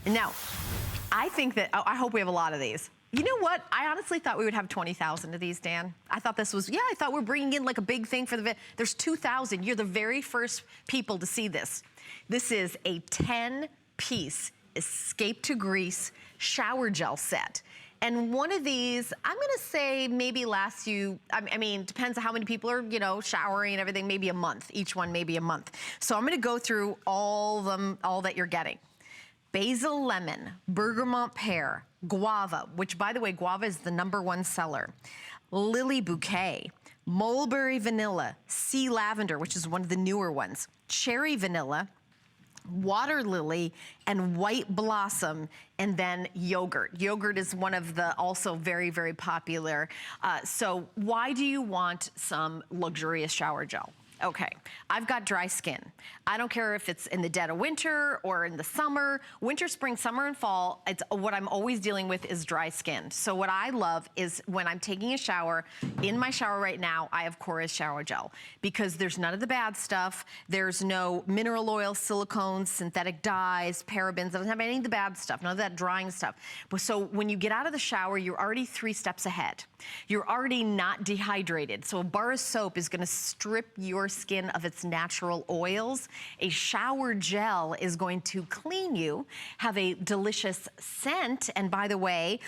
Now, I think that, I hope we have a lot of these. You know what? I honestly thought we would have 20,000 of these, Dan. I thought this was, I thought we're bringing in like a big thing for the, there's 2,000. You're the very first people to see this. This is a 10-piece Escape to Grease shower gel set. And one of these, I'm gonna say maybe lasts you, I mean, depends on how many people are, you know, showering and everything, maybe a month. Each one, maybe a month. So I'm gonna go through all that you're getting. Basil lemon, bergamot pear, guava, which by the way, guava is the #1 seller. Lily bouquet, mulberry vanilla, sea lavender, which is one of the newer ones, cherry vanilla, water lily, and white blossom, and then yogurt. Yogurt is one of the also very, very popular. So why do you want some luxurious shower gel? Okay, I've got dry skin. I don't care if it's in the dead of winter or in the summer. Winter, spring, summer, and fall, it's what I'm always dealing with is dry skin. So what I love is when I'm taking a shower, in my shower right now, I have Korres shower gel because there's none of the bad stuff. There's no mineral oil, silicones, synthetic dyes, parabens. It doesn't have any of the bad stuff, none of that drying stuff. But so when you get out of the shower, you're already 3 steps ahead. You're already not dehydrated. So a bar of soap is gonna strip your skin of its natural oils. A shower gel is going to clean you, have a delicious scent. And by the way,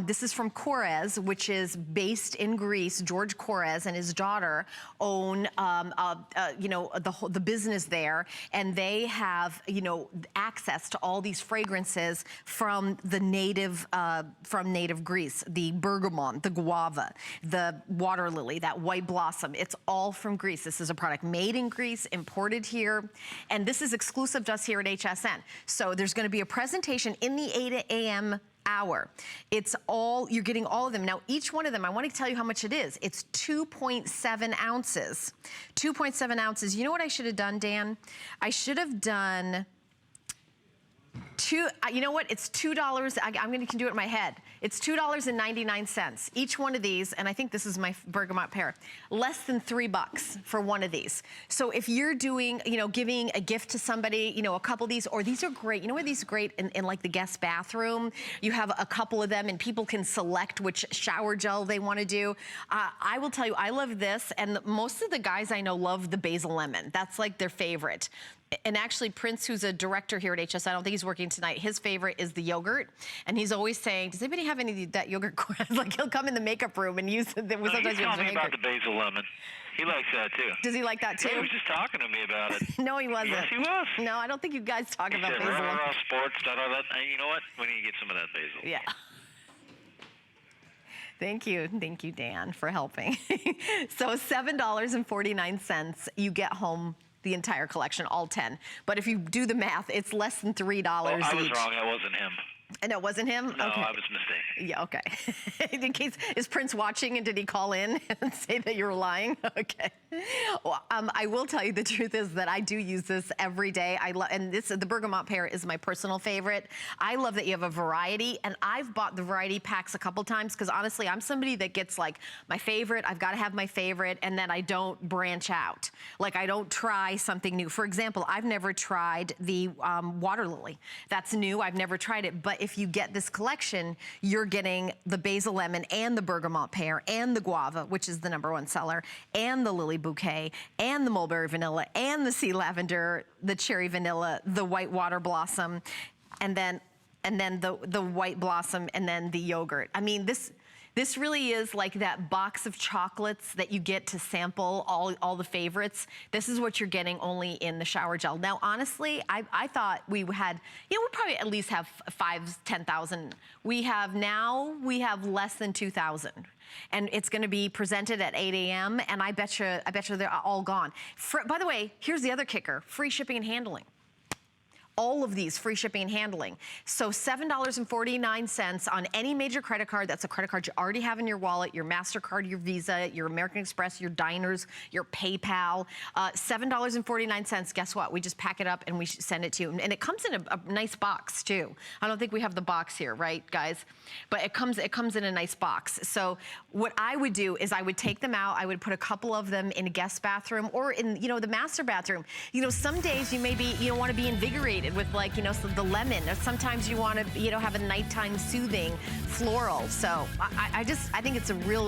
this is from Korres, which is based in Greece. George Korres and his daughter own, you know, the business there, and they have, you know, access to all these fragrances from the native, from native Greece. The bergamot, the guava, the water lily, that white blossom. It's all from Greece. This is a product made in Greece, imported here, and this is exclusive to us here at HSN. So there's gonna be a presentation in the 8 a.m. hour. It's all, you're getting all of them. Now, each one of them, I wanna tell you how much it is. It's 2.7 ounces. 2.7 ounces. You know what I should have done, Dan? I should have done you know what, it's $2, I'm gonna do it in my head. It's $2.99, each one of these, and I think this is my bergamot pear, less than $3 for one of these. So if you're doing, you know, giving a gift to somebody, you know, a couple of these, or these are great, you know where these are great in like the guest bathroom? You have a couple of them and people can select which shower gel they wanna do. I will tell you, I love this, and most of the guys I know love the basil lemon. That's like their favorite. And actually, Prince, who's a director here at HSN, I don't think he's working tonight, his favorite is the yogurt. And he's always saying, does anybody have any of that yogurt? Like, he'll come in the makeup room and use it. No, he's talking about the basil lemon. He likes that, too. Does he like that, too? He was just talking to me about it. No, he wasn't. Yes, he was. No, I don't think you guys talk about basil lemon. Sports, Hey, you know what? We need to get some of that basil. Yeah. Thank you, Dan, for helping. So $7.49, you get home the entire collection, all 10. But if you do the math, it's less than $3 each. I was wrong, that wasn't him. And it wasn't him? No, okay. I was mistaken. Yeah, okay. In case, is Prince watching and did he call in and say that you were lying? Okay. Well, I will tell you the truth is that I do use this every day. And the bergamot pear is my personal favorite. I love that you have a variety, and I've bought the variety packs a couple times because honestly, I'm somebody that gets like my favorite, I've got to have my favorite, and then I don't branch out. Like I don't try something new. For example, I've never tried the water lily. That's new, I've never tried it, but if you get this collection, you're getting the basil lemon and the bergamot pear and the guava, which is the #1 seller, and the lily bouquet, and the mulberry vanilla, and the sea lavender, the cherry vanilla, the white water blossom, and then the white blossom, and then the yogurt. I mean, this really is like that box of chocolates that you get to sample all the favorites. This is what you're getting only in the shower gel. Now, honestly, I thought we had, you know, we probably at least have 10,000. We have less than 2,000. And it's gonna be presented at 8 a.m. and I bet you they're all gone. By the way, here's the other kicker, free shipping and handling. All of these free shipping and handling. So $7.49 on any major credit card. That's a credit card you already have in your wallet, your MasterCard, your Visa, your American Express, your Diners, your PayPal. $7.49, guess what? We just pack it up and we send it to you. And it comes in a nice box too. I don't think we have the box here, right, guys? But it comes in a nice box. So what I would do is I would take them out, I would put a couple of them in a guest bathroom or in, you know, the master bathroom. You know, some days you maybe, you don't want to be invigorated. decorated with, like, you know, the lemon. Or sometimes you want to, you know, have a nighttime soothing floral. So I think it's a real